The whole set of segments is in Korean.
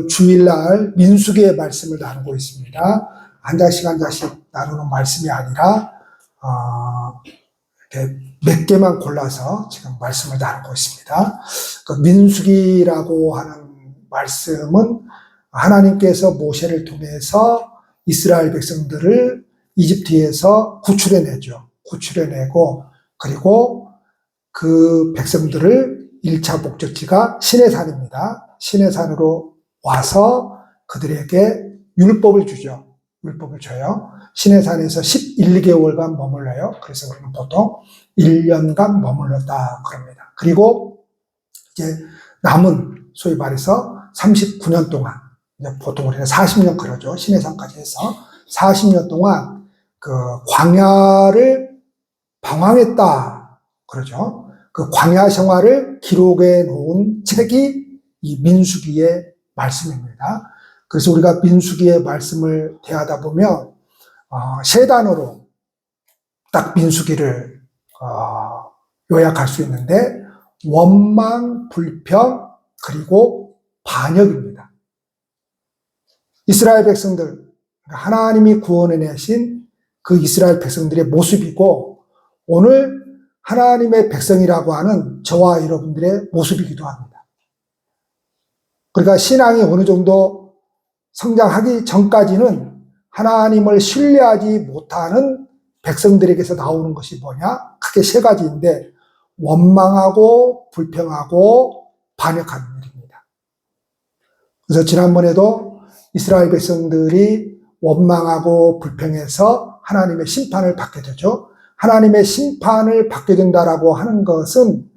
주일날 민수기의 말씀을 나누고 있습니다. 한 장씩 한 장씩 나누는 말씀이 아니라 이렇게 몇 개만 골라서 지금 말씀을 나누고 있습니다. 그 민수기라고 하는 말씀은 하나님께서 모세를 통해서 이스라엘 백성들을 이집트에서 구출해내죠. 구출해내고 그리고 그 백성들을 1차 목적지가 시내산입니다. 시내산으로 와서 그들에게 율법을 주죠. 율법을 줘요. 시내산에서 11개월간 머물러요. 그래서 우리는 보통 1년간 머물렀다 그럽니다. 그리고 이제 남은 소위 말해서 39년 동안, 보통 우리는 40년 그러죠. 시내산까지 해서 40년 동안 그 광야를 방황했다 그러죠. 그 광야 생활을 기록해 놓은 책이 이 민수기의 말씀입니다. 그래서 우리가 민수기의 말씀을 대하다 보면 세 단어로 딱 민수기를 요약할 수 있는데 원망, 불평, 그리고 반역입니다. 이스라엘 백성들, 하나님이 구원해내신 그 이스라엘 백성들의 모습이고 오늘 하나님의 백성이라고 하는 저와 여러분들의 모습이기도 합니다. 그러니까 신앙이 어느 정도 성장하기 전까지는 하나님을 신뢰하지 못하는 백성들에게서 나오는 것이 뭐냐? 크게 세 가지인데 원망하고 불평하고 반역하는 일입니다. 그래서 지난번에도 이스라엘 백성들이 원망하고 불평해서 하나님의 심판을 받게 되죠. 하나님의 심판을 받게 된다라고 하는 것은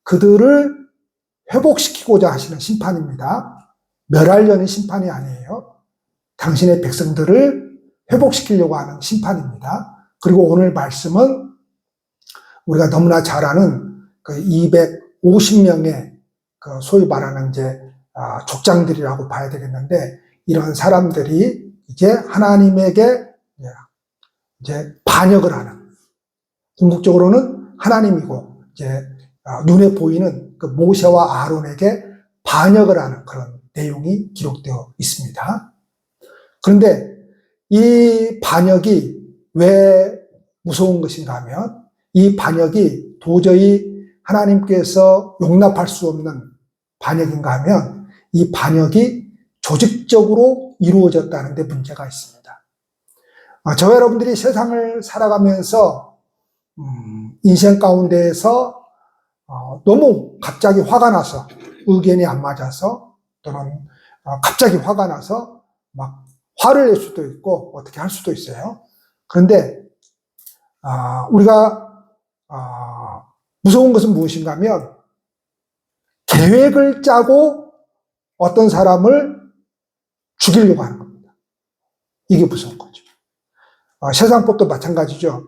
그들을 회복시키고자 하시는 심판입니다. 멸하려는 심판이 아니에요. 당신의 백성들을 회복시키려고 하는 심판입니다. 그리고 오늘 말씀은 우리가 너무나 잘 아는 그 250명의 그 소위 말하는 이제 족장들이라고 봐야 되겠는데 이런 사람들이 이제 하나님에게 이제 반역을 하는, 궁극적으로는 하나님이고 이제 눈에 보이는 그 모세와 아론에게 반역을 하는 그런 내용이 기록되어 있습니다. 그런데 이 반역이 왜 무서운 것인가 하면 이 반역이 도저히 하나님께서 용납할 수 없는 반역인가 하면 이 반역이 조직적으로 이루어졌다는 데 문제가 있습니다. 저와 여러분들이 세상을 살아가면서 인생 가운데에서 너무 갑자기 화가 나서 의견이 안 맞아서 또는 갑자기 화가 나서 막 화를 낼 수도 있고 어떻게 할 수도 있어요. 그런데 우리가 무서운 것은 무엇인가 하면 계획을 짜고 어떤 사람을 죽이려고 하는 겁니다. 이게 무서운 거죠. 세상법도 마찬가지죠.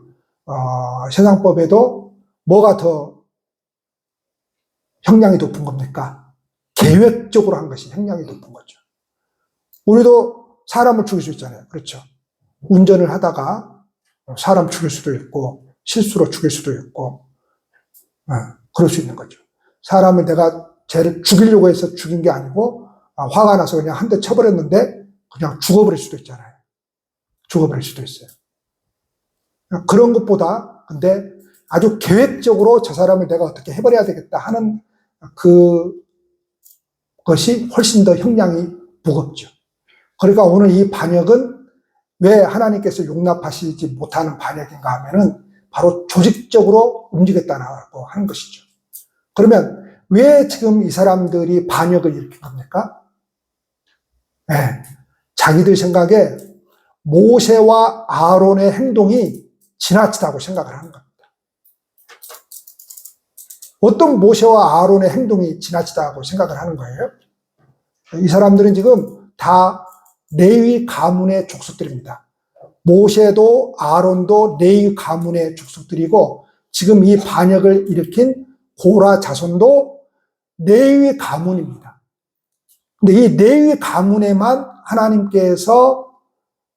세상법에도 뭐가 더 형량이 높은 겁니까? 계획적으로 한 것이 형량이 높은 거죠. 우리도 사람을 죽일 수 있잖아요. 그렇죠. 운전을 하다가 사람 죽일 수도 있고 실수로 죽일 수도 있고 그럴 수 있는 거죠. 사람을 내가 쟤를 죽이려고 해서 죽인 게 아니고 화가 나서 그냥 한 대 쳐버렸는데 그냥 죽어버릴 수도 있잖아요. 죽어버릴 수도 있어요. 그런 것보다 근데 아주 계획적으로 저 사람을 내가 어떻게 해버려야 되겠다 하는 그것이 훨씬 더 형량이 무겁죠. 그러니까 오늘 이 반역은 왜 하나님께서 용납하시지 못하는 반역인가 하면은 바로 조직적으로 움직였다고 하는 것이죠. 그러면 왜 지금 이 사람들이 반역을 일으킨 겁니까? 네, 자기들 생각에 모세와 아론의 행동이 지나치다고 생각을 하는 겁니다. 어떤 모세와 아론의 행동이 지나치다고 생각을 하는 거예요? 이 사람들은 지금 다 레위 가문의 족속들입니다. 모세도 아론도 레위 가문의 족속들이고 지금 이 반역을 일으킨 고라 자손도 레위 가문입니다. 근데 이 레위 가문에만 하나님께서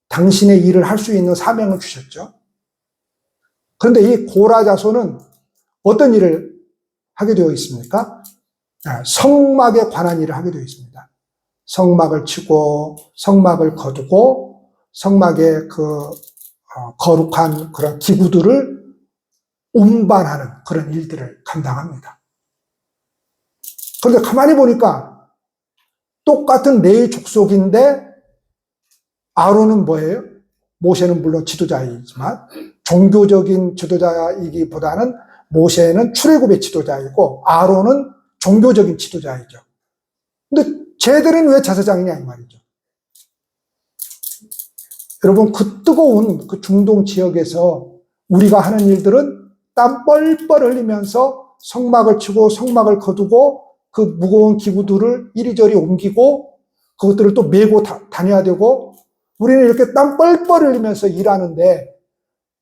당신의 일을 할 수 있는 사명을 주셨죠. 그런데 이 고라 자손은 어떤 일을 하게 되어 있습니까? 성막에 관한 일을 하게 되어 있습니다. 성막을 치고 성막을 거두고 성막의 거룩한 그런 기구들을 운반하는 그런 일들을 감당합니다. 그런데 가만히 보니까 똑같은 레위 족속인데 아론은 뭐예요? 모세는 물론 지도자이지만 종교적인 지도자이기보다는 모세는 출애굽의 지도자이고 아론은 종교적인 지도자이죠. 근데 쟤들은 왜 제사장이냐 이 말이죠. 여러분, 그 뜨거운 그 중동 지역에서 우리가 하는 일들은 땀 뻘뻘 흘리면서 성막을 치고 성막을 거두고 그 무거운 기구들을 이리저리 옮기고 그것들을 또 메고 다녀야 되고 우리는 이렇게 땀 뻘뻘 흘리면서 일하는데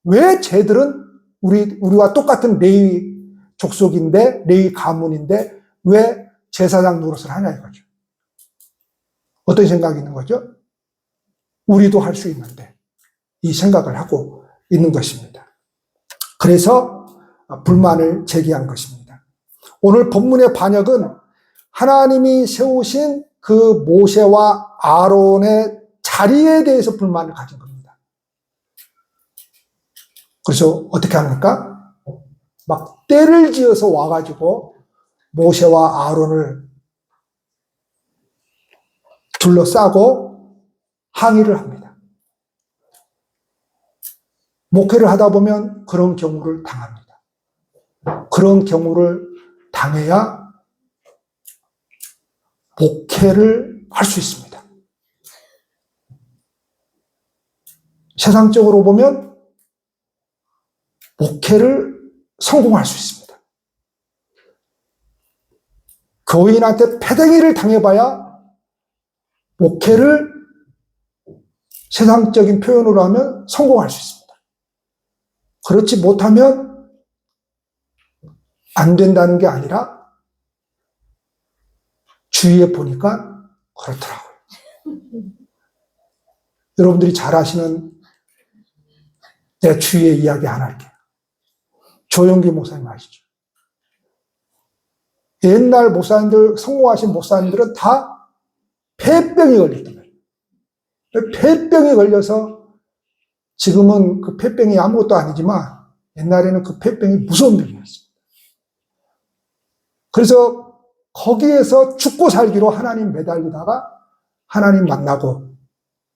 왜 쟤들은 우리와 똑같은 레위 족속인데 레위 가문인데 왜 제사장 노릇을 하냐 이거죠. 어떤 생각이 있는 거죠? 우리도 할 수 있는데 이 생각을 하고 있는 것입니다. 그래서 불만을 제기한 것입니다. 오늘 본문의 반역은 하나님이 세우신 그 모세와 아론의 자리에 대해서 불만을 가진 겁니다. 그래서 어떻게 합니까? 막 때를 지어서 와가지고 모세와 아론을 둘러싸고 항의를 합니다. 목회를 하다 보면 그런 경우를 당합니다. 그런 경우를 당해야 목회를 할 수 있습니다. 세상적으로 보면 목회를 성공할 수 있습니다. 교인한테 패댕이를 당해봐야 목회를 세상적인 표현으로 하면 성공할 수 있습니다. 그렇지 못하면 안 된다는 게 아니라 주위에 보니까 그렇더라고요. 여러분들이 잘 아시는 내 주위의 이야기 하나 할게요. 조영기 목사님 아시죠? 옛날 목사님들, 성공하신 목사님들은 다 폐병이 걸렸던 거예요. 폐병이 걸려서 지금은 그 폐병이 아무것도 아니지만 옛날에는 그 폐병이 무서운 병이었어요. 그래서 거기에서 죽고 살기로 하나님 매달리다가 하나님 만나고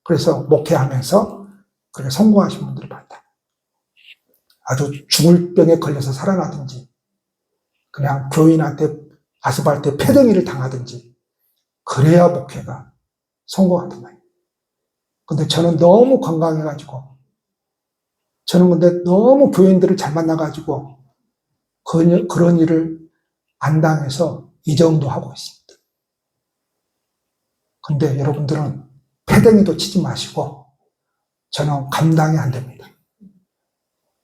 그래서 목회하면서 그렇게 성공하신 분들을 봤다. 아주 죽을 병에 걸려서 살아나든지 그냥 교인한테 아스팔트에 패댕이를 당하든지 그래야 목회가 성공한단 말이에요. 근데 저는 너무 건강해가지고 저는 근데 너무 교인들을 잘 만나가지고 그런 일을 안 당해서 이 정도 하고 있습니다. 근데 여러분들은 패댕이도 치지 마시고 저는 감당이 안 됩니다.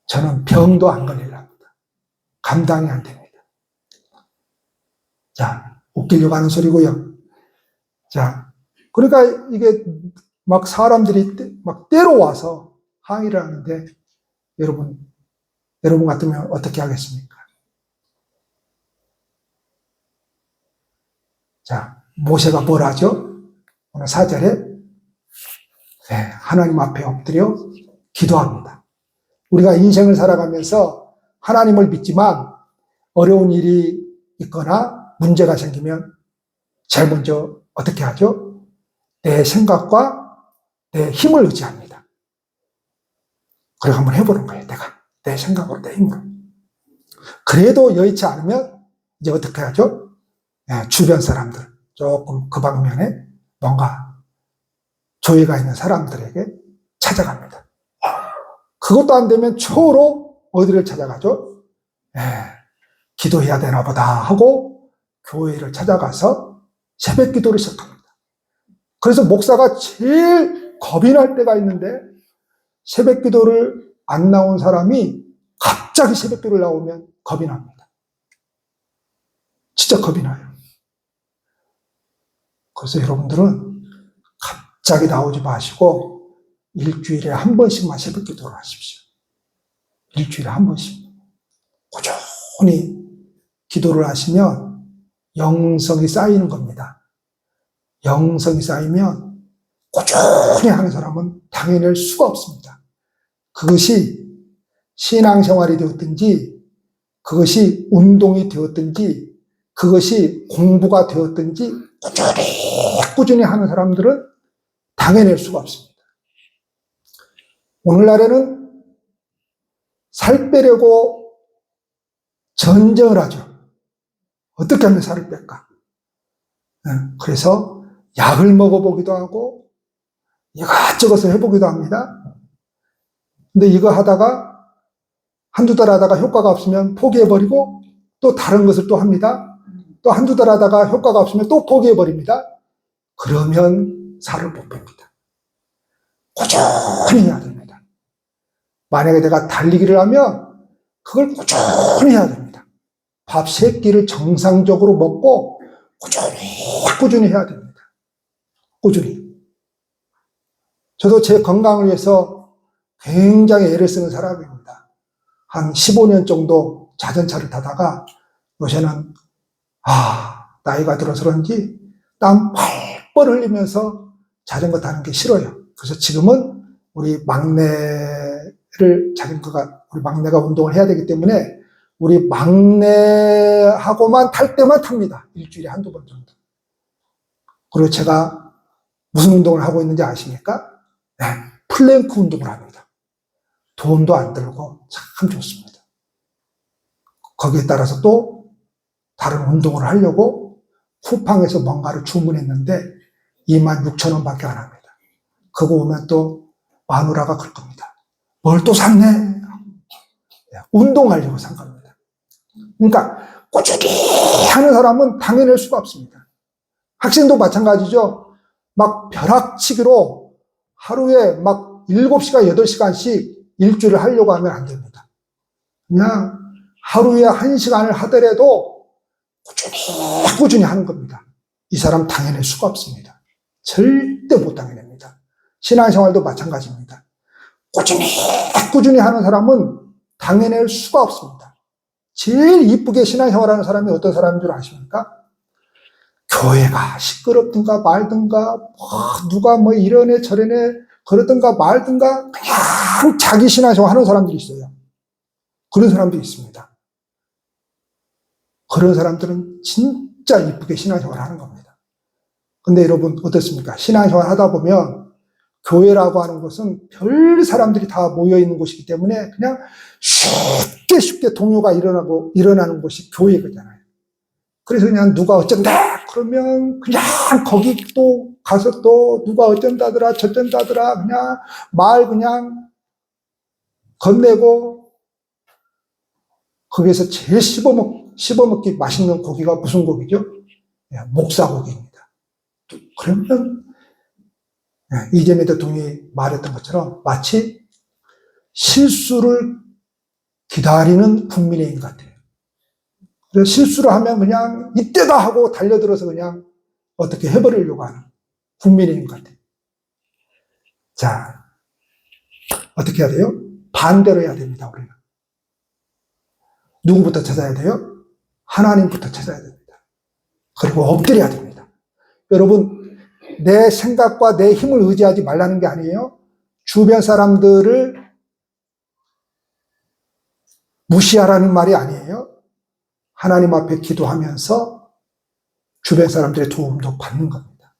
저는 병도 안 걸리랍니다. 감당이 안 됩니다. 자, 웃기려고 하는 소리고요. 자, 그러니까 이게 막 사람들이 막 때려와서 항의를 하는데 여러분 같으면 어떻게 하겠습니까? 자, 모세가 뭘 하죠? 오늘 4절에 하나님 앞에 엎드려 기도합니다. 우리가 인생을 살아가면서 하나님을 믿지만 어려운 일이 있거나 문제가 생기면 제일 먼저 어떻게 하죠? 내 생각과 내 힘을 의지합니다. 그래 한번 해보는 거예요. 내가 내 생각으로 내 힘으로. 그래도 여의치 않으면 이제 어떻게 하죠? 주변 사람들 조금 그 방면에 뭔가 조예가 있는 사람들에게 찾아갑니다. 그것도 안 되면 초로 어디를 찾아가죠? 기도해야 되나 보다 하고 교회를 찾아가서 새벽 기도를 시작합니다. 그래서 목사가 제일 겁이 날 때가 있는데 새벽 기도를 안 나온 사람이 갑자기 새벽 기도를 나오면 겁이 납니다. 진짜 겁이 나요. 그래서 여러분들은 갑자기 나오지 마시고 일주일에 한 번씩만 새벽 기도를 하십시오. 일주일에 한 번씩. 꾸준히 기도를 하시면 영성이 쌓이는 겁니다. 영성이 쌓이면 꾸준히 하는 사람은 당해낼 수가 없습니다. 그것이 신앙생활이 되었든지, 그것이 운동이 되었든지, 그것이 공부가 되었든지 꾸준히 하는 사람들은 당해낼 수가 없습니다. 오늘날에는 살 빼려고 전쟁을 하죠. 어떻게 하면 살을 뺄까? 그래서 약을 먹어보기도 하고 이것저것을 해보기도 합니다. 근데 이거 하다가 한두 달 하다가 효과가 없으면 포기해버리고 또 다른 것을 또 합니다. 또 한두 달 하다가 효과가 없으면 또 포기해버립니다. 그러면 살을 못 뺍니다. 꾸준히 해야 됩니다. 만약에 내가 달리기를 하면 그걸 꾸준히 해야 됩니다. 밥 3끼를 정상적으로 먹고 꾸준히 해야 됩니다. 꾸준히. 저도 제 건강을 위해서 굉장히 애를 쓰는 사람입니다. 한 15년 정도 자전차를 타다가 요새는 나이가 들어서 그런지 땀 펄펄 흘리면서 자전거 타는 게 싫어요. 그래서 지금은 우리 막내가 운동을 해야 되기 때문에 우리 막내하고만 탈 때만 탑니다. 일주일에 한두 번 정도. 그리고 제가 무슨 운동을 하고 있는지 아십니까? 네, 플랭크 운동을 합니다. 돈도 안 들고 참 좋습니다. 거기에 따라서 또 다른 운동을 하려고 쿠팡에서 뭔가를 주문했는데 26,000원 밖에 안 합니다. 그거 오면 또 마누라가 그럴 겁니다. 뭘 또 샀네? 운동하려고 산 겁니다. 그러니까 꾸준히 하는 사람은 당해낼 수가 없습니다. 학생도 마찬가지죠. 막 벼락치기로 하루에 막 7시간, 8시간씩 일주일을 하려고 하면 안 됩니다. 그냥 하루에 1시간을 하더라도 꾸준히 하는 겁니다. 이 사람 당해낼 수가 없습니다. 절대 못 당해냅니다. 신앙생활도 마찬가지입니다. 꾸준히 하는 사람은 당해낼 수가 없습니다. 제일 이쁘게 신앙생활하는 사람이 어떤 사람인 줄 아십니까? 교회가 시끄럽든가 말든가 누가 뭐 이러네 저러네 그러든가 말든가 그냥 자기 신앙생활 하는 사람들이 있어요. 그런 사람들이 있습니다. 그런 사람들은 진짜 이쁘게 신앙생활 하는 겁니다. 근데 여러분 어떻습니까? 신앙생활 하다 보면 교회라고 하는 것은 별 사람들이 다 모여있는 곳이기 때문에 그냥 쉽게 동요가 일어나는 곳이 교회거잖아요. 그래서 그냥 누가 어쩐다 그러면 그냥 거기 또 가서 또 누가 어쩐다더라 저쩐다더라 그냥 건네고 거기에서 제일 씹어먹기 맛있는 고기가 무슨 고기죠? 목사고기입니다. 그러면 이재명 대통령이 말했던 것처럼 마치 실수를 기다리는 국민의힘 같아요. 그래서 실수를 하면 그냥 이때다 하고 달려들어서 그냥 어떻게 해버리려고 하는 국민의힘 같아요. 자, 어떻게 해야 돼요? 반대로 해야 됩니다, 우리는. 누구부터 찾아야 돼요? 하나님부터 찾아야 됩니다. 그리고 엎드려야 됩니다. 여러분, 내 생각과 내 힘을 의지하지 말라는 게 아니에요. 주변 사람들을 무시하라는 말이 아니에요. 하나님 앞에 기도하면서 주변 사람들의 도움도 받는 겁니다.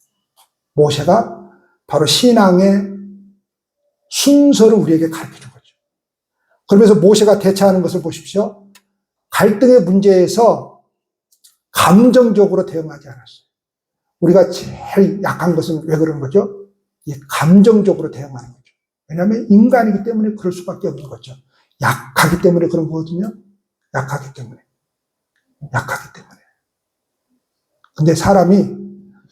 모세가 바로 신앙의 순서를 우리에게 가르쳐 준 거죠. 그러면서 모세가 대처하는 것을 보십시오. 갈등의 문제에서 감정적으로 대응하지 않았어요. 우리가 제일 약한 것은 왜 그런 거죠? 이 감정적으로 대응하는 거죠. 왜냐하면 인간이기 때문에 그럴 수밖에 없는 거죠. 약하기 때문에 그런 거거든요. 약하기 때문에. 근데 사람이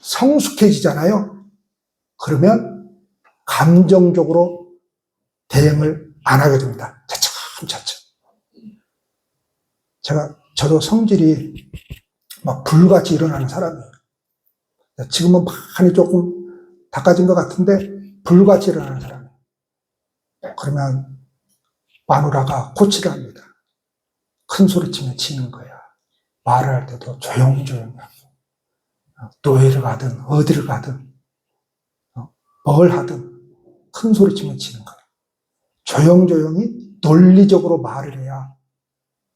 성숙해지잖아요. 그러면 감정적으로 대응을 안 하게 됩니다. 차츰. 저도 성질이 막 불같이 일어나는 사람이에요. 지금은 많이 조금 닦아진 것 같은데 불같이 일어나는 사람이에요. 그러면 마누라가 고치를 합니다. 큰 소리 치면 치는 거야. 말을 할 때도 조용조용히 하고 노예를 가든 어디를 가든 뭘 하든 큰 소리 치면 지는 거예요. 조용조용히 논리적으로 말을 해야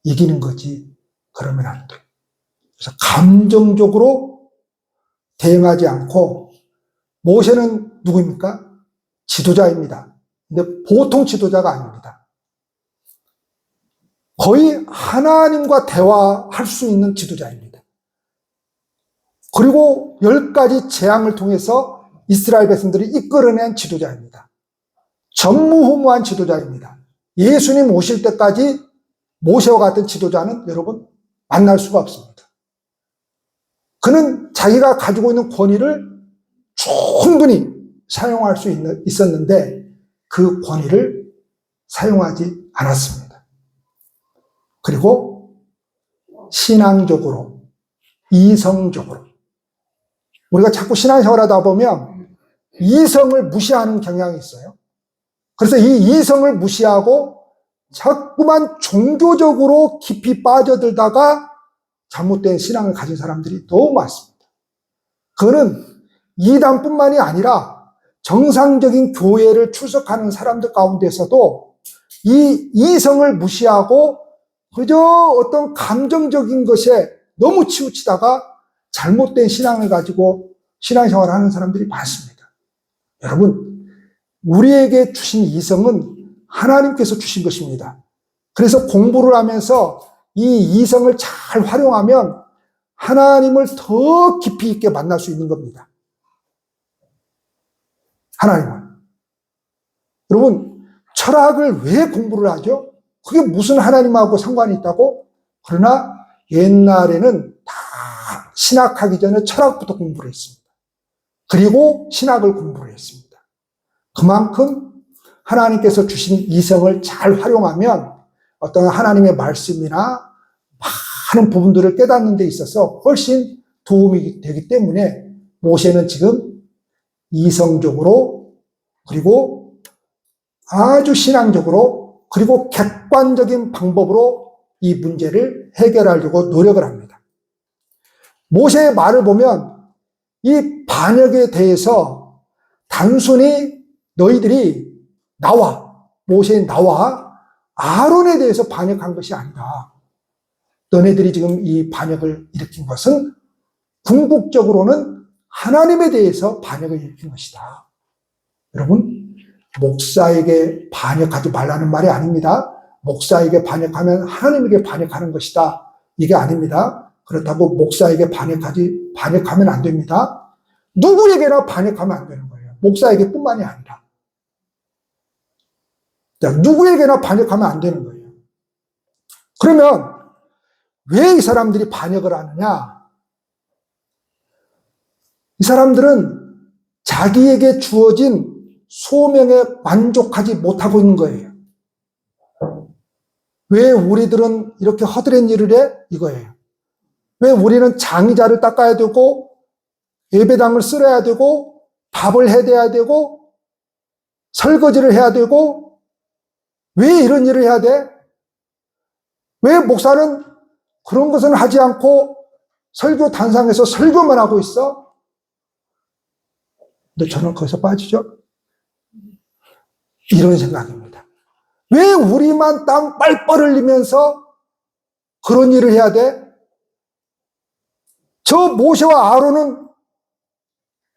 이기는 거지. 그러면 안 돼. 그래서 감정적으로 대응하지 않고, 모세는 누구입니까? 지도자입니다. 근데 보통 지도자가 아닙니다. 거의 하나님과 대화할 수 있는 지도자입니다. 그리고 10가지 재앙을 통해서 이스라엘 백성들이 이끌어낸 지도자입니다. 전무후무한 지도자입니다. 예수님 오실 때까지 모세와 같은 지도자는 여러분 만날 수가 없습니다. 그는 자기가 가지고 있는 권위를 충분히 사용할 수 있었는데 그 권위를 사용하지 않았습니다. 그리고 신앙적으로, 이성적으로, 우리가 자꾸 신앙생활 하다 보면 이성을 무시하는 경향이 있어요. 그래서 이 이성을 무시하고 자꾸만 종교적으로 깊이 빠져들다가 잘못된 신앙을 가진 사람들이 너무 많습니다. 그거는 이단뿐만이 아니라 정상적인 교회를 출석하는 사람들 가운데서도 이 이성을 무시하고 그저 어떤 감정적인 것에 너무 치우치다가 잘못된 신앙을 가지고 신앙생활을 하는 사람들이 많습니다. 여러분, 우리에게 주신 이성은 하나님께서 주신 것입니다. 그래서 공부를 하면서 이 이성을 잘 활용하면 하나님을 더 깊이 있게 만날 수 있는 겁니다. 하나님을. 여러분, 철학을 왜 공부를 하죠? 그게 무슨 하나님하고 상관이 있다고? 그러나 옛날에는 다 신학하기 전에 철학부터 공부를 했습니다. 그리고 신학을 공부를 했습니다. 그만큼 하나님께서 주신 이성을 잘 활용하면 어떤 하나님의 말씀이나 많은 부분들을 깨닫는 데 있어서 훨씬 도움이 되기 때문에 모세는 지금 이성적으로 그리고 아주 신앙적으로 그리고 객관적인 방법으로 이 문제를 해결하려고 노력을 합니다. 모세의 말을 보면 이 반역에 대해서 단순히 너희들이 모세의 나와 아론에 대해서 반역한 것이 아니다. 너네들이 지금 이 반역을 일으킨 것은 궁극적으로는 하나님에 대해서 반역을 일으킨 것이다. 여러분, 목사에게 반역하지 말라는 말이 아닙니다. 목사에게 반역하면 하나님에게 반역하는 것이다. 이게 아닙니다. 그렇다고 목사에게 반역하면 안 됩니다. 누구에게나 반역하면 안 되는 거예요. 목사에게 뿐만이 아니라. 누구에게나 반역하면 안 되는 거예요. 그러면 왜 이 사람들이 반역을 하느냐? 이 사람들은 자기에게 주어진 소명에 만족하지 못하고 있는 거예요. 왜 우리들은 이렇게 허드렛 일을 해? 이거예요. 왜 우리는 장의자를 닦아야 되고 예배당을 쓸어야 되고 밥을 해대야 되고 설거지를 해야 되고 왜 이런 일을 해야 돼? 왜 목사는 그런 것은 하지 않고 설교 단상에서 설교만 하고 있어? 근데 저는 거기서 빠지죠? 이런 생각입니다. 왜 우리만 땀 뻘뻘 흘리면서 그런 일을 해야 돼? 저 모세와 아론은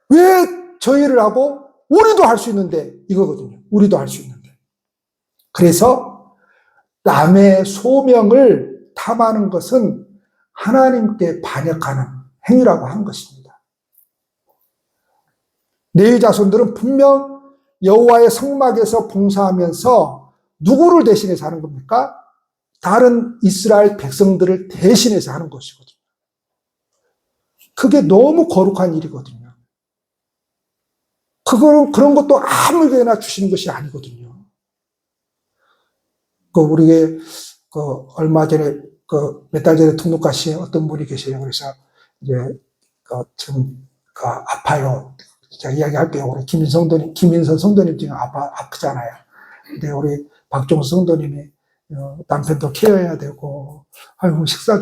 왜 저 일을 하고 우리도 할 수 있는데 이거거든요. 우리도 할 수 있는데. 그래서 남의 소명을 탐하는 것은 하나님께 반역하는 행위라고 하는 것입니다. 레위 자손들은 분명 여호와의 성막에서 봉사하면서 누구를 대신해서 하는 겁니까? 다른 이스라엘 백성들을 대신해서 하는 것이거든요. 그게 너무 거룩한 일이거든요. 그런 것도 아무에게나 주시는 것이 아니거든요. 우리의 얼마 전에 몇 달 전에 등록 가신 어떤 분이 계세요. 그래서 이제 지금 아파요. 제가 이야기할게요. 우리 김민선 성도님 지금 아프잖아요. 근데 우리 박종수 성도님이 남편도 케어해야 되고, 아이고 식사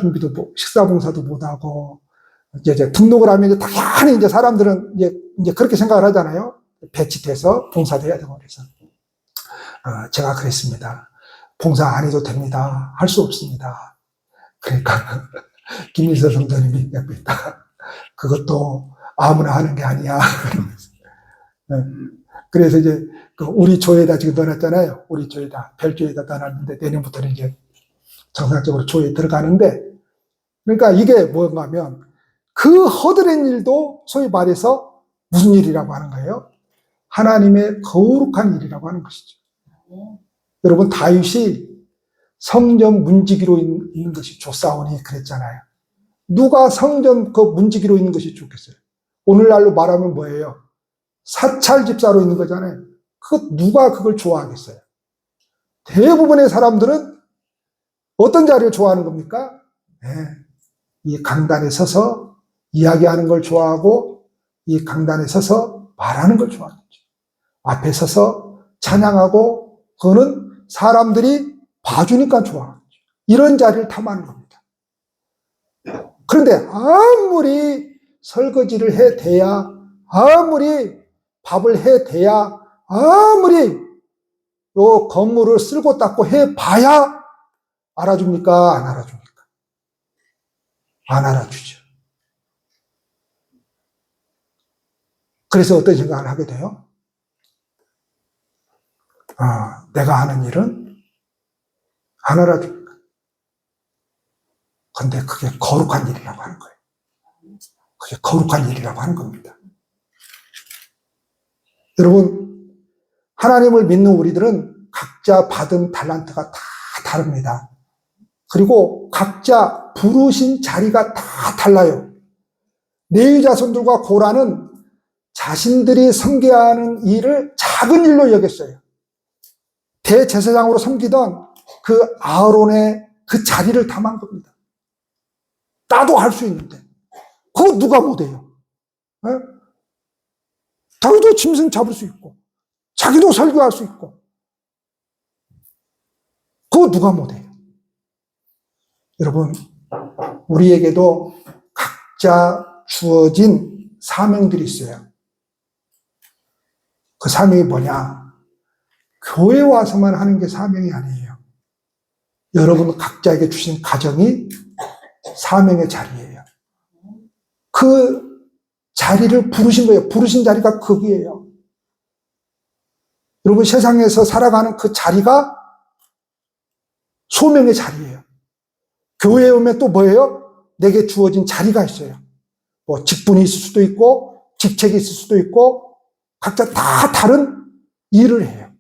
봉사도 못 하고, 이제 등록을 하면 이제 당연히 이제 사람들은 이제 그렇게 생각을 하잖아요. 배치돼서 봉사도 해야 되고 그래서. 제가 그랬습니다. 봉사 안 해도 됩니다. 할 수 없습니다. 그러니까 김일서 성도님이 옆에 있다가 그것도 아무나 하는 게 아니야. 그래서 이제 우리 조에다 지금 넣어놨잖아요. 우리 조에다, 별조에다 넣어놨는데 내년부터는 이제 정상적으로 조에 들어가는데, 그러니까 이게 뭔가 하면 그 허드렛 일도 소위 말해서 무슨 일이라고 하는 거예요? 하나님의 거룩한 일이라고 하는 것이죠. 여러분, 다윗이 성전 문지기로 있는 것이 좋사오니 그랬잖아요. 누가 성전 그 문지기로 있는 것이 좋겠어요? 오늘날로 말하면 뭐예요? 사찰 집사로 있는 거잖아요. 누가 그걸 좋아하겠어요? 대부분의 사람들은 어떤 자리를 좋아하는 겁니까? 네, 이 강단에 서서 이야기하는 걸 좋아하고, 이 강단에 서서 말하는 걸 좋아하죠. 앞에 서서 찬양하고, 그거는 사람들이 봐주니까 좋아하죠. 이런 자리를 탐하는 겁니다. 그런데 아무리 설거지를 해대야, 아무리 밥을 해대야, 아무리 요 건물을 쓸고 닦고 해봐야 알아줍니까? 안 알아줍니까? 안 알아주죠. 그래서 어떤 생각을 하게 돼요? 내가 하는 일은 안 알아줍니까? 근데 그게 거룩한 일이라고 하는 거예요. 그게 거룩한 일이라고 하는 겁니다. 여러분, 하나님을 믿는 우리들은 각자 받은 달란트가 다 다릅니다. 그리고 각자 부르신 자리가 다 달라요. 레위 자손들과 고라는 자신들이 섬겨야 하는 일을 작은 일로 여겼어요. 대제사장으로 섬기던 그 아론의 그 자리를 탐한 겁니다. 나도 할 수 있는데 그거 누가 못해요? 자기도 짐승 잡을 수 있고 자기도 설교할 수 있고 그거 누가 못해요? 여러분, 우리에게도 각자 주어진 사명들이 있어요. 그 사명이 뭐냐? 교회 와서만 하는 게 사명이 아니에요. 여러분 각자에게 주신 가정이 사명의 자리예요. 그 자리를 부르신 거예요. 부르신 자리가 거기예요. 여러분 세상에서 살아가는 그 자리가 소명의 자리예요. 교회에 오면 또 뭐예요? 내게 주어진 자리가 있어요. 뭐 직분이 있을 수도 있고 직책이 있을 수도 있고 각자 다 다른 일을 해요.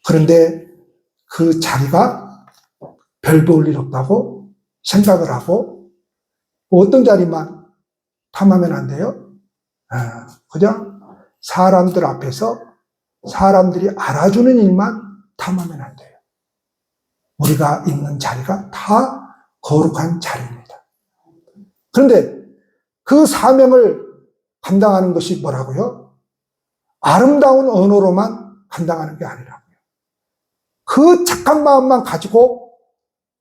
그런데 그 자리가 별 볼 일 없다고 생각을 하고 어떤 자리만 탐하면 안 돼요? 그냥 사람들 앞에서 사람들이 알아주는 일만 탐하면 안 돼요. 우리가 있는 자리가 다 거룩한 자리입니다. 그런데 그 사명을 감당하는 것이 뭐라고요? 아름다운 언어로만 감당하는 게 아니라고요. 그 착한 마음만 가지고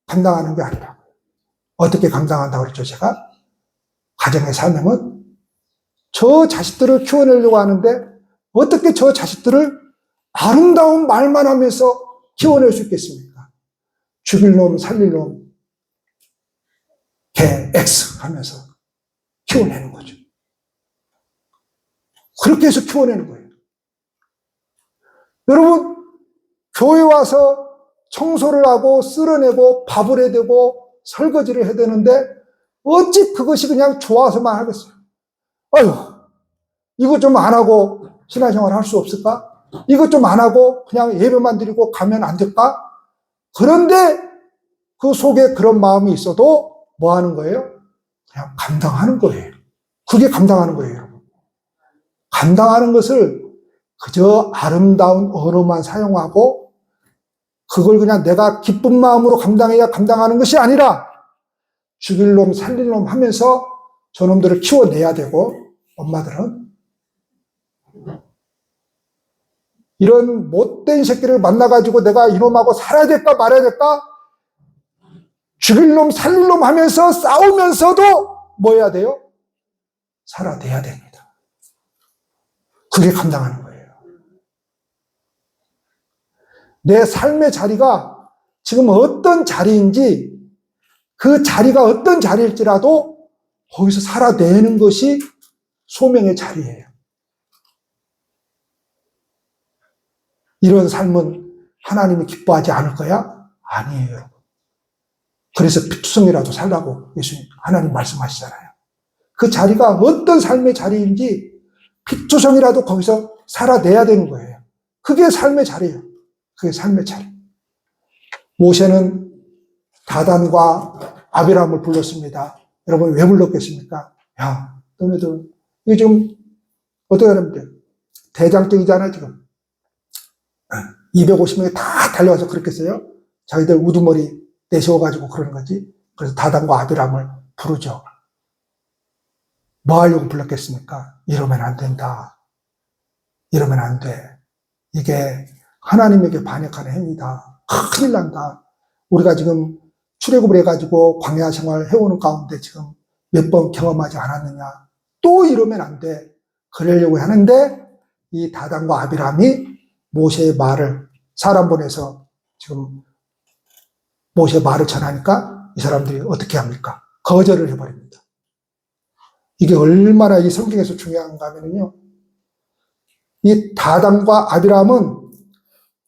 감당하는 게 아니라고요. 어떻게 감당한다고 그랬죠, 제가? 가정의 사명은 저 자식들을 키워내려고 하는데 어떻게 저 자식들을 아름다운 말만 하면서 키워낼 수 있겠습니까? 죽일 놈, 살릴 놈, 개, X 하면서 키워내는 거죠. 그렇게 해서 키워내는 거예요. 여러분, 교회 와서 청소를 하고 쓸어내고 밥을 해야 되고 설거지를 해야 되는데 어찌 그것이 그냥 좋아서만 하겠어요? 아유, 이거 좀 안 하고 신앙생활 할 수 없을까? 이것 좀 안 하고 그냥 예배만 드리고 가면 안 될까? 그런데 그 속에 그런 마음이 있어도 뭐 하는 거예요? 그냥 감당하는 거예요. 그게 감당하는 거예요, 여러분. 감당하는 것을 그저 아름다운 언어만 사용하고 그걸 그냥 내가 기쁜 마음으로 감당해야 감당하는 것이 아니라 죽일 놈, 살릴 놈 하면서 저놈들을 키워내야 되고 엄마들은 이런 못된 새끼를 만나가지고 내가 이놈하고 살아야 될까 말아야 될까? 죽일 놈, 살릴 놈 하면서 싸우면서도 뭐 해야 돼요? 살아내야 됩니다. 그게 감당하는 거예요. 내 삶의 자리가 지금 어떤 자리인지, 그 자리가 어떤 자리일지라도 거기서 살아내는 것이 소명의 자리예요. 이런 삶은 하나님이 기뻐하지 않을 거야? 아니에요, 여러분. 그래서 피투성이라도 살라고 예수님, 하나님 말씀하시잖아요. 그 자리가 어떤 삶의 자리인지 피투성이라도 거기서 살아내야 되는 거예요. 그게 삶의 자리예요. 그게 삶의 자리. 모세는 다단과 아비람을 불렀습니다. 여러분 왜 불렀겠습니까? 야, 너네들 이게 지금 어떻게 하는데 대장정이잖아요 지금. 250명이 다 달려와서 그렇겠어요? 자기들 우두머리 내세워가지고 그러는 거지. 그래서 다단과 아비람을 부르죠. 뭐 하려고 불렀겠습니까? 이러면 안 된다. 이러면 안 돼. 이게 하나님에게 반역하는 행위다. 큰일 난다. 우리가 지금 출애굽을 해가지고 광야 생활 해오는 가운데 지금 몇 번 경험하지 않았느냐. 또 이러면 안 돼. 그러려고 하는데 이 다단과 아비람이 모세의 말을 사람 보내서 지금 모세의 말을 전하니까 이 사람들이 어떻게 합니까? 거절을 해버립니다. 이게 얼마나 이 성경에서 중요한가 하면요. 이 다단과 아비람은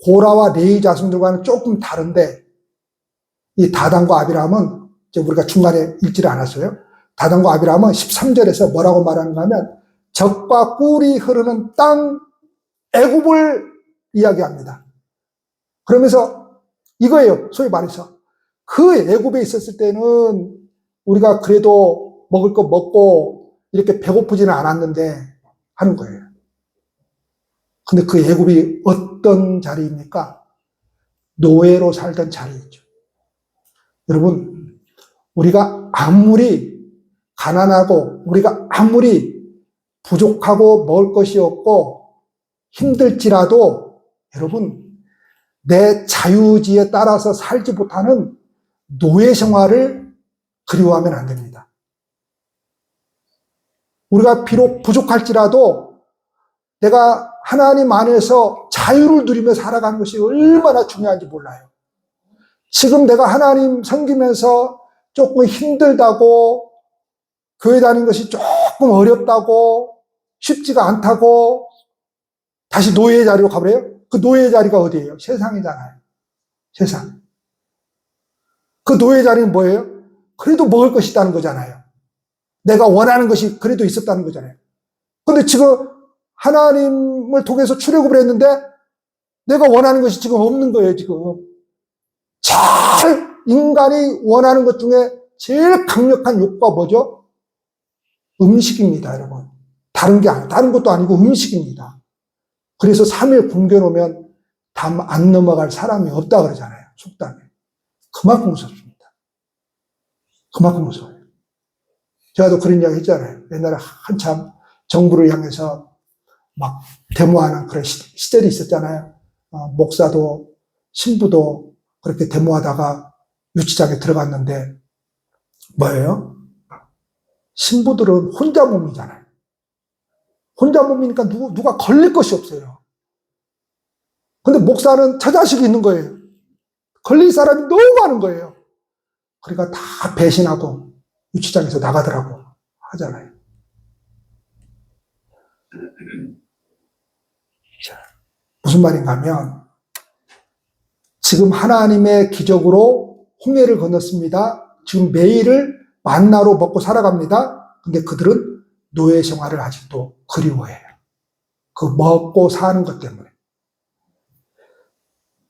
고라와 레위 자손들과는 조금 다른데 이 다단과 아비람은 우리가 중간에 읽지를 않았어요. 다단과 아비람은 13절에서 뭐라고 말하는가 하면 적과 꿀이 흐르는 땅 애굽을 이야기합니다. 그러면서 이거예요. 소위 말해서 그 애굽에 있었을 때는 우리가 그래도 먹을 거 먹고 이렇게 배고프지는 않았는데 하는 거예요. 근데 그 애굽이 어떤 자리입니까? 노예로 살던 자리이죠. 여러분, 우리가 아무리 가난하고 우리가 아무리 부족하고 먹을 것이 없고 힘들지라도 여러분, 내 자유의지에 따라서 살지 못하는 노예 생활을 그리워하면 안 됩니다. 우리가 비록 부족할지라도 내가 하나님 안에서 자유를 누리며 살아가는 것이 얼마나 중요한지 몰라요. 지금 내가 하나님 섬기면서 조금 힘들다고, 교회 다니는 것이 조금 어렵다고, 쉽지가 않다고 다시 노예의 자리로 가버려요? 그 노예의 자리가 어디예요? 세상이잖아요. 세상. 그 노예의 자리는 뭐예요? 그래도 먹을 것이 있다는 거잖아요. 내가 원하는 것이 그래도 있었다는 거잖아요. 근데 지금 하나님을 통해서 출애굽을 했는데 내가 원하는 것이 지금 없는 거예요, 지금. 제일 인간이 원하는 것 중에 제일 강력한 욕구가 뭐죠? 음식입니다, 여러분. 다른 것도 아니고 음식입니다. 그래서 3일 굶겨놓으면 담 안 넘어갈 사람이 없다 그러잖아요, 속담에. 그만큼 무섭습니다. 그만큼 무서워요. 제가도 그런 이야기 했잖아요. 옛날에 한참 정부를 향해서 막 데모하는 그런 시절이 있었잖아요. 목사도 신부도 그렇게 데모하다가 유치장에 들어갔는데 뭐예요? 신부들은 혼자 몸이잖아요. 혼자 몸이니까 누가 걸릴 것이 없어요. 근데 목사는 처자식이 있는 거예요. 걸릴 사람이 너무 많은 거예요. 그러니까 다 배신하고 유치장에서 나가더라고 하잖아요. 자, 무슨 말인가 하면 지금 하나님의 기적으로 홍해를 건넜습니다. 지금 매일을 만나로 먹고 살아갑니다. 근데 그들은 노예 생활을 아직도 그리워해요. 그 먹고 사는 것 때문에.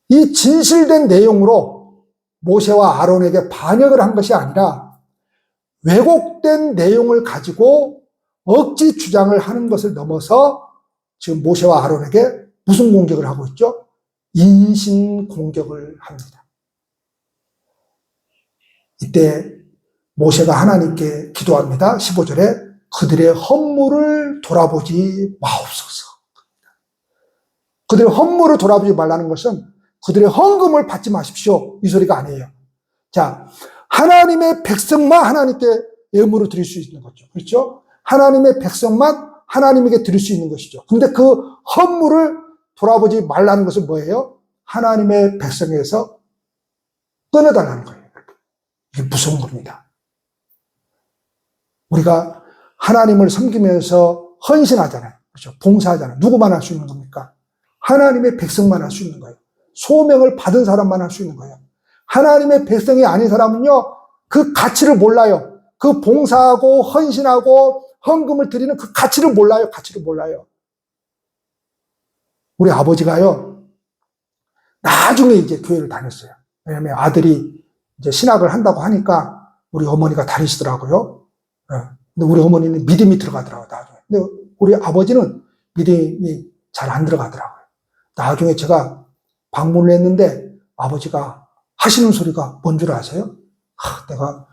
이 진실된 내용으로 모세와 아론에게 반역을 한 것이 아니라 왜곡된 내용을 가지고 억지 주장을 하는 것을 넘어서 지금 모세와 아론에게 무슨 공격을 하고 있죠? 인신 공격을 합니다. 이때 모세가 하나님께 기도합니다. 15절에 그들의 헌물을 돌아보지 마옵소서. 그들의 헌물을 돌아보지 말라는 것은 그들의 헌금을 받지 마십시오. 이 소리가 아니에요. 자, 하나님의 백성만 하나님께 예물을 드릴 수 있는 거죠. 그렇죠? 하나님의 백성만 하나님에게 드릴 수 있는 것이죠. 근데 그 헌물을 돌아보지 말라는 것은 뭐예요? 하나님의 백성에서 끊어달라는 거예요. 이게 무서운 겁니다. 우리가 하나님을 섬기면서 헌신하잖아요. 그렇죠? 봉사하잖아요. 누구만 할 수 있는 겁니까? 하나님의 백성만 할 수 있는 거예요. 소명을 받은 사람만 할 수 있는 거예요. 하나님의 백성이 아닌 사람은요, 그 가치를 몰라요. 그 봉사하고 헌신하고 헌금을 드리는 그 가치를 몰라요. 가치를 몰라요. 우리 아버지가요, 나중에 이제 교회를 다녔어요. 왜냐면 아들이 이제 신학을 한다고 하니까 우리 어머니가 다니시더라고요. 근데 우리 어머니는 믿음이 들어가더라고요, 나중에. 근데 우리 아버지는 믿음이 잘 안 들어가더라고요. 나중에 제가 방문을 했는데 아버지가 하시는 소리가 뭔 줄 아세요? 내가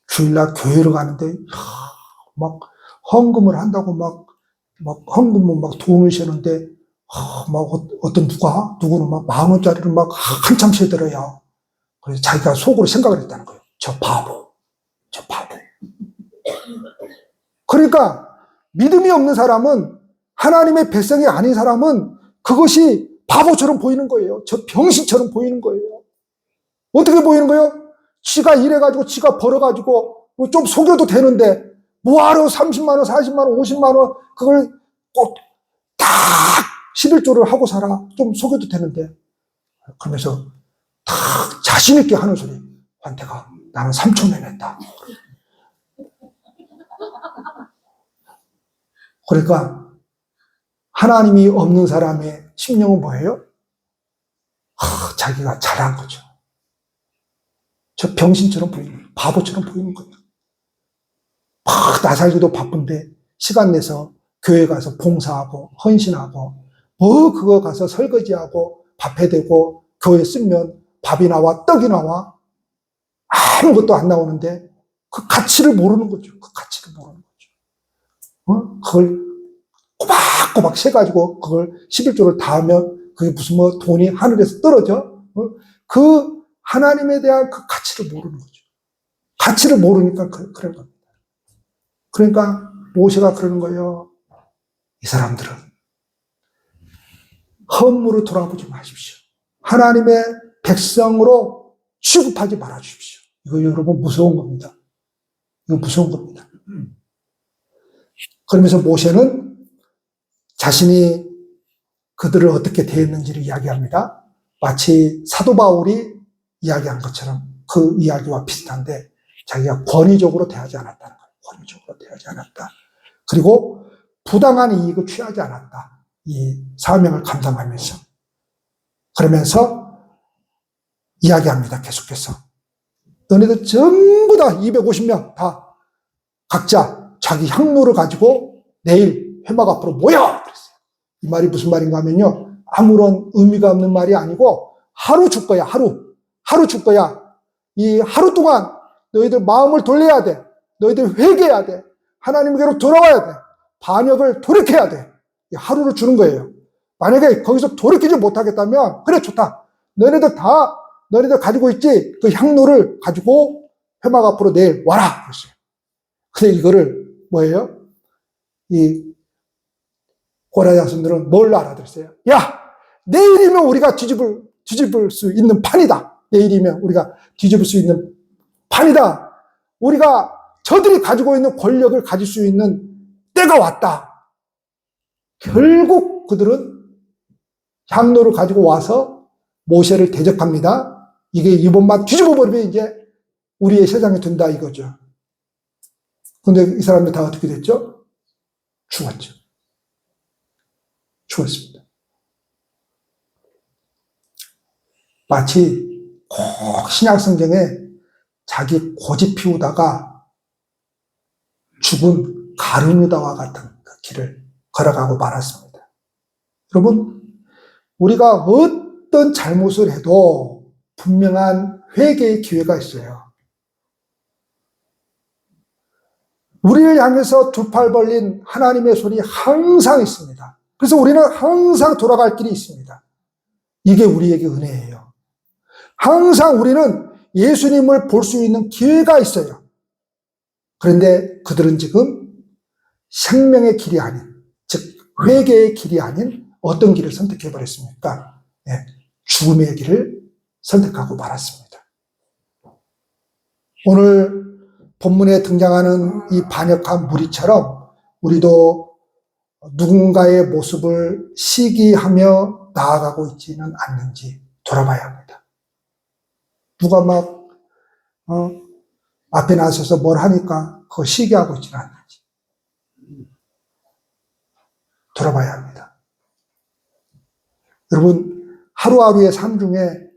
주일날 교회를 가는데 막 헌금을 한다고 막 헌금은 막 돈을 세는데 막 어떤 누구는 막 10,000원짜리를 막 한참 세더래요. 그래서 자기가 속으로 생각을 했다는 거예요. 저 바보. 그러니까 믿음이 없는 사람은, 하나님의 백성이 아닌 사람은 그것이 바보처럼 보이는 거예요. 저 병신처럼 보이는 거예요. 어떻게 보이는 거예요? 지가 일해가지고 지가 벌어가지고 좀 속여도 되는데 뭐하러 30만 원, 40만 원, 50만 원 그걸 꼭 다 11조를 하고 살아. 좀 속여도 되는데. 그러면서 다 자신 있게 하는 소리. 환태가 나는 3초 내냈다. 그러니까 하나님이 없는 사람의 심령은 뭐예요? 자기가 잘한 거죠. 저 병신처럼 보이는 거예요. 바보처럼 보이는 거예요. 나 살기도 바쁜데 시간 내서 교회 가서 봉사하고 헌신하고 그거 가서 설거지하고 밥 해대고 교회 쓰면 밥이 나와 떡이 나와 아무것도 안 나오는데 그 가치를 모르는 거죠. 그 가치를 모르는 거죠. 그걸 꼬박꼬박 세가지고 그걸 11조를 다 하면 그게 무슨 돈이 하늘에서 떨어져? 그 하나님에 대한 그 가치를 모르는 거죠. 가치를 모르니까 그런 겁니다. 그러니까 모세가 그러는 거예요. 이 사람들은 헌물을 돌아보지 마십시오. 하나님의 백성으로 취급하지 말아 주십시오. 이거 여러분 무서운 겁니다. 이거 무서운 겁니다. 그러면서 모세는 자신이 그들을 어떻게 대했는지를 이야기합니다. 마치 사도 바울이 이야기한 것처럼 그 이야기와 비슷한데 자기가 권위적으로 대하지 않았다는 거예요. 권위적으로 대하지 않았다. 그리고 부당한 이익을 취하지 않았다. 이 사명을 감당하면서. 그러면서 이야기합니다. 계속해서. 너네들 전부 다 250명 다 각자 자기 향로를 가지고 내일 회막 앞으로 모여! 그랬어요. 이 말이 무슨 말인가 하면요. 아무런 의미가 없는 말이 아니고 하루 줄 거야. 하루 줄 거야. 이 하루 동안 너희들 마음을 돌려야 돼. 너희들 회개해야 돼. 하나님께로 돌아와야 돼. 반역을 돌이켜야 돼. 하루를 주는 거예요. 만약에 거기서 돌이키지 못하겠다면 그래 좋다. 너희들 가지고 있지? 그 향로를 가지고 회막 앞으로 내일 와라. 그랬어요. 근데 이거를 뭐예요? 이 고라니 자손들은 뭘 알아들었어요? 야! 내일이면 우리가 뒤집을 수 있는 판이다. 내일이면 우리가 뒤집을 수 있는 판이다. 우리가 저들이 가지고 있는 권력을 가질 수 있는 때가 왔다. 결국 그들은 향로를 가지고 와서 모세를 대적합니다. 이게 이번만 뒤집어 버리면 이제 우리의 세상이 된다 이거죠. 근데 이 사람들 다 어떻게 됐죠? 죽었죠. 죽었습니다. 마치 꼭 신약성경에 자기 고집 피우다가 죽은 가룟유다와 같은 그 길을 걸어가고 말았습니다. 여러분, 우리가 어떤 잘못을 해도 분명한 회개의 기회가 있어요. 우리를 향해서 두 팔 벌린 하나님의 손이 항상 있습니다. 그래서 우리는 항상 돌아갈 길이 있습니다. 이게 우리에게 은혜예요. 항상 우리는 예수님을 볼 수 있는 기회가 있어요. 그런데 그들은 지금 생명의 길이 아닌, 즉 회개의 길이 아닌 어떤 길을 선택해 버렸습니까? 네, 죽음의 길을 선택하고 말았습니다. 오늘 본문에 등장하는 이 반역한 무리처럼 우리도 누군가의 모습을 시기하며 나아가고 있지는 않는지 돌아봐야 합니다. 누가 막 앞에 나서서 뭘 하니까 그거 시기하고 있지는 않는지 돌아봐야 합니다. 여러분, 하루하루의 삶 중에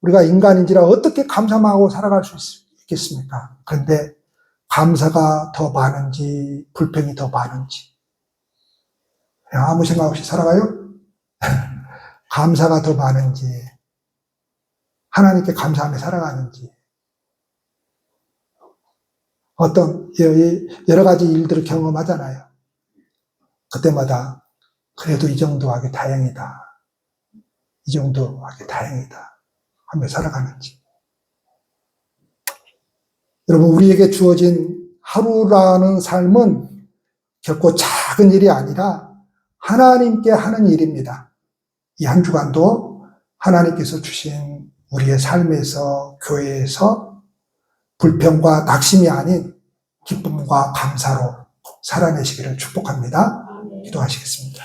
우리가 인간인지라 어떻게 감사만 하고 살아갈 수 있겠습니까? 그런데 감사가 더 많은지 불평이 더 많은지 그냥 아무 생각 없이 살아가요? 감사가 더 많은지 하나님께 감사하며 살아가는지 어떤 여러 가지 일들을 경험하잖아요. 그때마다 그래도 이 정도 하기 다행이다. 이 정도 하기 다행이다 하며 살아가는지. 여러분, 우리에게 주어진 하루라는 삶은 결코 작은 일이 아니라 하나님께 하는 일입니다. 이 한 주간도 하나님께서 주신 우리의 삶에서, 교회에서 불평과 낙심이 아닌 기쁨과 감사로 살아내시기를 축복합니다. 기도하시겠습니다.